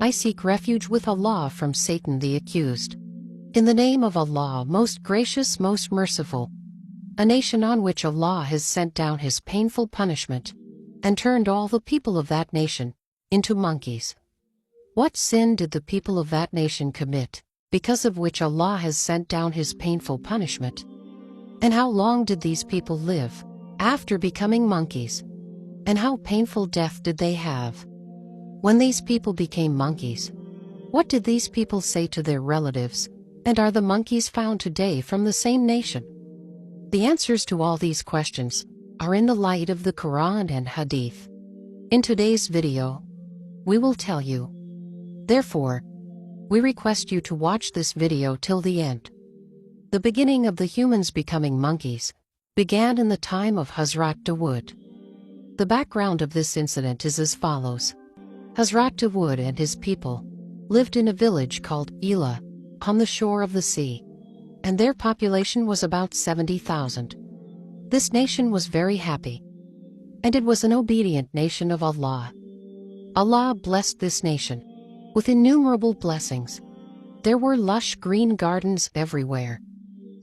I seek refuge with Allah from Satan the accused. In the name of Allah, most gracious, most merciful. A nation on which Allah has sent down His painful punishment, and turned all the people of that nation into monkeys. What sin did the people of that nation commit, because of which Allah has sent down His painful punishment? And how long did these people live, after becoming monkeys? And how painful death did they have? When these people became monkeys, what did these people say to their relatives? And are the monkeys found today from the same nation? The answers to all these questions are in the light of the Quran and Hadith. In today's video, we will tell you. Therefore, we request you to watch this video till the end. The beginning of the humans becoming monkeys began in the time of Hazrat Dawood. The background of this incident is as follows. Hazrat Dawood and his people lived in a village called Elah, on the shore of the sea, and their population was about 70,000. This nation was very happy, and it was an obedient nation of Allah. Allah blessed this nation with innumerable blessings. There were lush green gardens everywhere,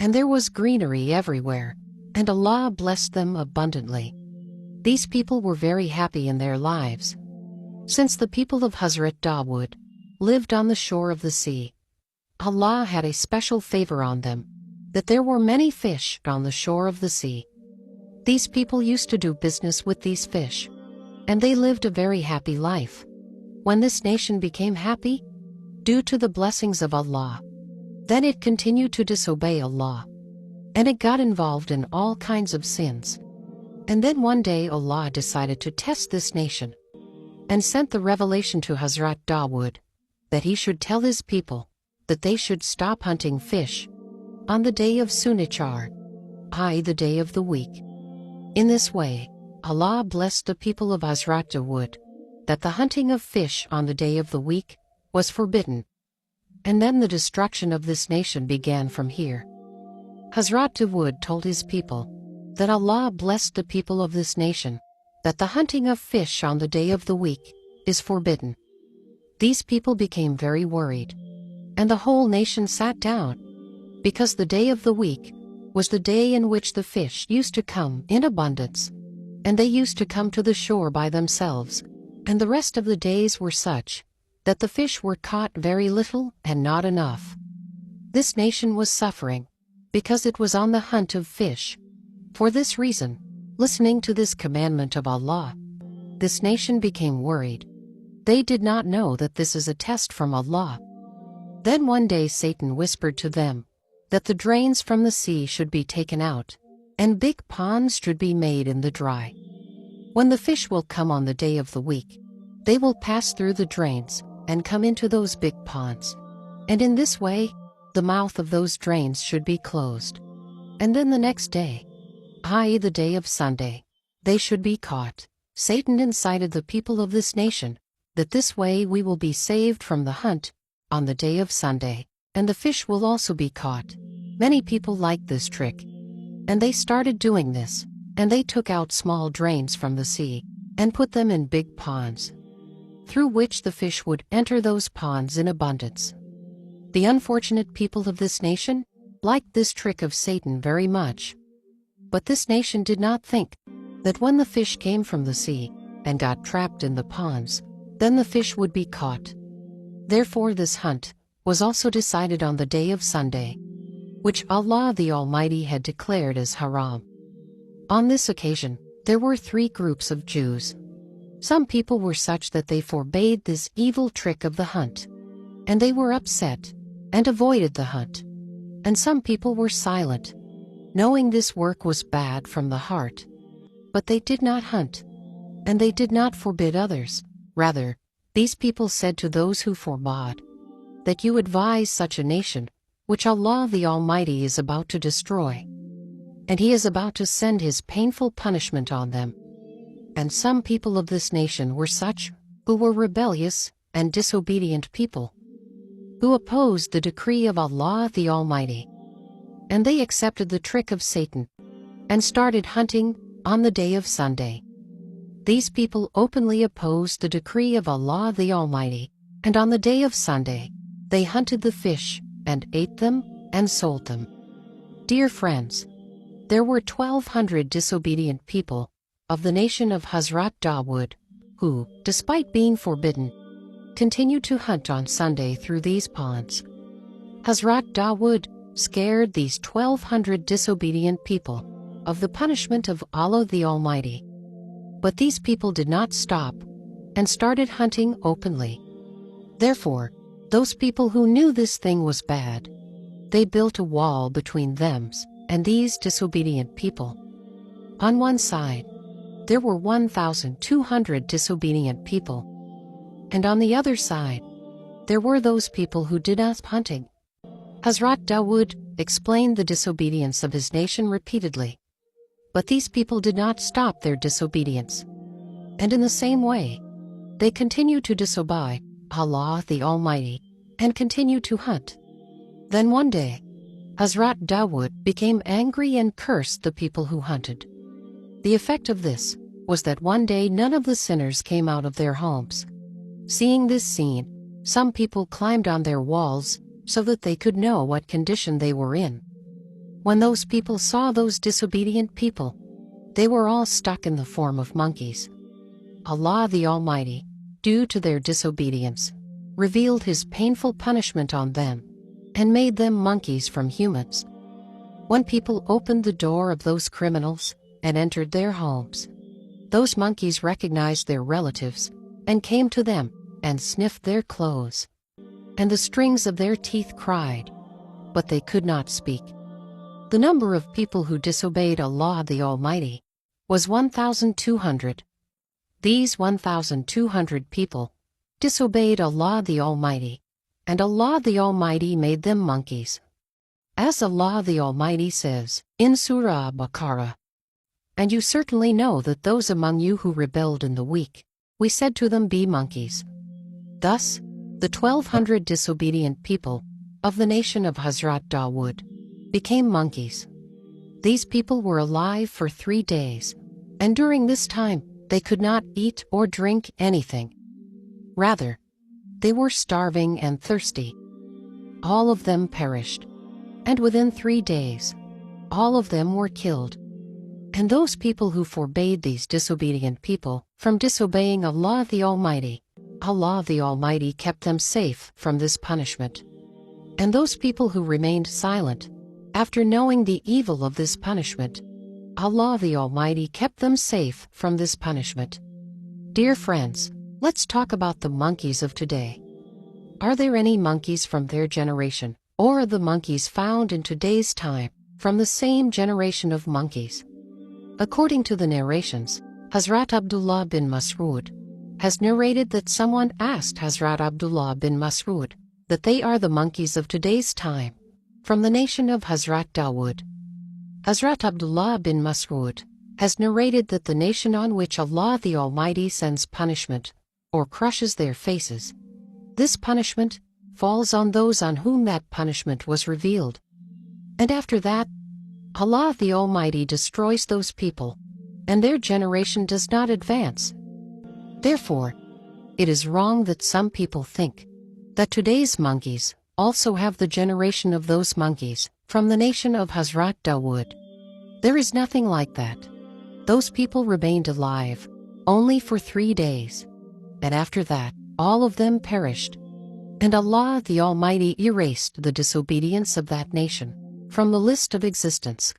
and there was greenery everywhere, and Allah blessed them abundantly. These people were very happy in their lives. Since the people of Hazrat Dawood lived on the shore of the sea, Allah had a special favor on them, that there were many fish on the shore of the sea. These people used to do business with these fish, and they lived a very happy life. When this nation became happy, due to the blessings of Allah, then it continued to disobey Allah, and it got involved in all kinds of sins. And then one day Allah decided to test this nation, and sent the revelation to Hazrat Dawood, that he should tell his people that they should stop hunting fish on the day of Sunichar, i.e. the day of the week. In this way, Allah blessed the people of Hazrat Dawood, that the hunting of fish on the day of the week was forbidden. And then the destruction of this nation began from here. Hazrat Dawood told his people that Allah blessed the people of this nation, that the hunting of fish on the day of the week is forbidden. These people became very worried, and the whole nation sat down, because the day of the week was the day in which the fish used to come in abundance, and they used to come to the shore by themselves, and the rest of the days were such that the fish were caught very little and not enough. This nation was suffering because it was on the hunt of fish. For this reason, listening to this commandment of Allah, this nation became worried. They did not know that this is a test from Allah. Then one day Satan whispered to them that the drains from the sea should be taken out, and big ponds should be made in the dry. When the fish will come on the day of the week, they will pass through the drains and come into those big ponds. And in this way, the mouth of those drains should be closed. And then the next day, i.e. the day of Sunday, they should be caught. Satan incited the people of this nation that this way we will be saved from the hunt on the day of Sunday, and the fish will also be caught. Many people liked this trick, and they started doing this, and they took out small drains from the sea and put them in big ponds, through which the fish would enter those ponds in abundance. The unfortunate people of this nation liked this trick of Satan very much. But this nation did not think that when the fish came from the sea and got trapped in the ponds, then the fish would be caught. Therefore this hunt was also decided on the day of Sunday, which Allah the Almighty had declared as haram. On this occasion, there were 3 groups of Jews. Some people were such that they forbade this evil trick of the hunt, and they were upset and avoided the hunt. And some people were silent, knowing this work was bad from the heart, but they did not hunt, and they did not forbid others. Rather, these people said to those who forbade, that you advise such a nation, which Allah the Almighty is about to destroy, and He is about to send His painful punishment on them. And some people of this nation were such, who were rebellious and disobedient people, who opposed the decree of Allah the Almighty. And they accepted the trick of Satan, and started hunting on the day of Sunday. These people openly opposed the decree of Allah the Almighty, And on the day of Sunday, they hunted the fish, and ate them, and sold them. Dear friends, there were 1,200 disobedient people of the nation of Hazrat Dawood, who, despite being forbidden, continued to hunt on Sunday through these ponds. Hazrat Dawood scared these 1,200 disobedient people of the punishment of Allah the Almighty. But these people did not stop and started hunting openly. Therefore, those people who knew this thing was bad, they built a wall between them and these disobedient people. On one side, there were 1,200 disobedient people, and on the other side, there were those people who did not hunting. Hazrat Dawood explained the disobedience of his nation repeatedly, but these people did not stop their disobedience. And in the same way, they continued to disobey Allah the Almighty and continued to hunt. Then one day, Hazrat Dawood became angry and cursed the people who hunted. The effect of this was that one day none of the sinners came out of their homes. Seeing this scene, some people climbed on their walls so that they could know what condition they were in. When those people saw those disobedient people, they were all stuck in the form of monkeys. Allah the Almighty, due to their disobedience, revealed His painful punishment on them and made them monkeys from humans. When people opened the door of those criminals and entered their homes, those monkeys recognized their relatives and came to them and sniffed their clothes. And the strings of their teeth cried, but they could not speak. The number of people who disobeyed Allah the Almighty was 1,200. These 1,200 people disobeyed Allah the Almighty, and Allah the Almighty made them monkeys. As Allah the Almighty says in Surah Baqarah, "And you certainly know that those among you who rebelled in the week, we said to them, be monkeys." Thus, the 1,200 disobedient people of the nation of Hazrat Dawood became monkeys. These people were alive for 3 days, and during this time they could not eat or drink anything. Rather, they were starving and thirsty. All of them perished, and within 3 days, all of them were killed. And those people who forbade these disobedient people from disobeying Allah the Almighty, Allah the Almighty kept them safe from this punishment. And those people who remained silent, after knowing the evil of this punishment, Allah the Almighty kept them safe from this punishment. Dear friends, let's talk about the monkeys of today. Are there any monkeys from their generation, or are the monkeys found in today's time from the same generation of monkeys? According to the narrations, Hazrat Abdullah bin Mas'ud has narrated that someone asked Hazrat Abdullah bin Mas'ud that they are the monkeys of today's time, from the nation of Hazrat Dawood. Hazrat Abdullah bin Mas'ud has narrated that the nation on which Allah the Almighty sends punishment, or crushes their faces, this punishment falls on those on whom that punishment was revealed. And after that, Allah the Almighty destroys those people, and their generation does not advance. Therefore, it is wrong that some people think that today's monkeys also have the generation of those monkeys from the nation of Hazrat Dawood. There is nothing like that. Those people remained alive only for 3 days, and after that, all of them perished. And Allah the Almighty erased the disobedience of that nation from the list of existence.